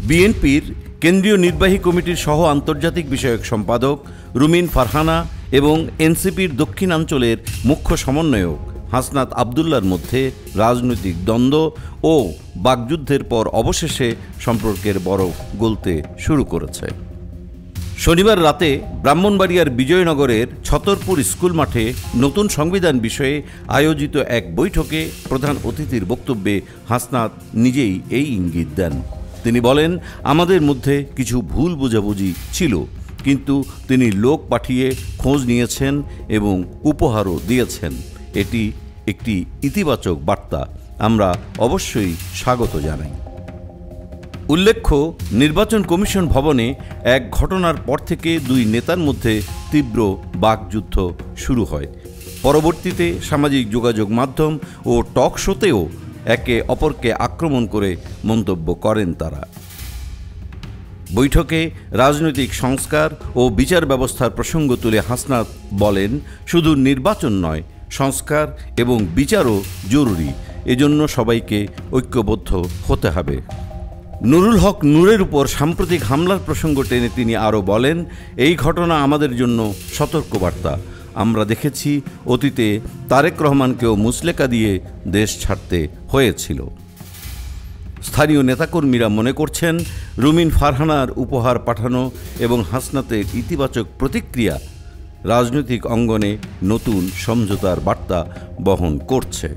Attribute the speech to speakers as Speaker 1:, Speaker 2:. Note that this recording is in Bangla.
Speaker 1: বিএনপির কেন্দ্রীয় নির্বাহী কমিটির সহ আন্তর্জাতিক বিষয়ক সম্পাদক রুমিন ফারহানা এবং এনসিপির দক্ষিণাঞ্চলের মুখ্য সমন্বয়ক হাসনাত আবদুল্লাহর মধ্যে রাজনৈতিক দ্বন্দ্ব ও বাকযুদ্ধের পর অবশেষে সম্পর্কের বরফ গলতে শুরু করেছে। শনিবার রাতে ব্রাহ্মণবাড়িয়ার বিজয়নগরের ছতরপুর স্কুল মাঠে নতুন সংবিধান বিষয়ে আয়োজিত এক বৈঠকে প্রধান অতিথির বক্তব্যে হাসনাত নিজেই এই ইঙ্গিত দেন। তিনি বলেন, আমাদের মধ্যে কিছু ভুল বোঝাবুঝি ছিল, কিন্তু তিনি লোক পাঠিয়ে খোঁজ নিয়েছেন এবং উপহারও দিয়েছেন। এটি একটি ইতিবাচক বার্তা, আমরা অবশ্যই স্বাগত জানাই। উল্লেখ্য, নির্বাচন কমিশন ভবনে এক ঘটনার পর থেকে দুই নেতার মধ্যে তীব্র বাকযুদ্ধ শুরু হয়। পরবর্তীতে সামাজিক যোগাযোগ মাধ্যম ও টক শোতেও একে অপরকে আক্রমণ করে মন্তব্য করেন তারা। বৈঠকে রাজনৈতিক সংস্কার ও বিচার ব্যবস্থার প্রসঙ্গ তুলে হাসনাত বলেন, শুধু নির্বাচন নয়, সংস্কার এবং বিচারও জরুরি, এজন্য সবাইকে ঐক্যবদ্ধ হতে হবে। নুরুল হক নূরের উপর সাম্প্রতিক হামলার প্রসঙ্গ টেনে তিনি আরও বলেন, এই ঘটনা আমাদের জন্য সতর্কবার্তা। আমরা দেখেছি অতীতে তারেক রহমানকেও মুচলেকা দিয়ে দেশ ছাড়তে হয়েছিল। স্থানীয় নেতাকর্মীরা মনে করছেন, রুমিন ফারহানার উপহার পাঠানো এবং হাসনাতের ইতিবাচক প্রতিক্রিয়া রাজনৈতিক অঙ্গনে নতুন সমঝোতার বার্তা বহন করছে।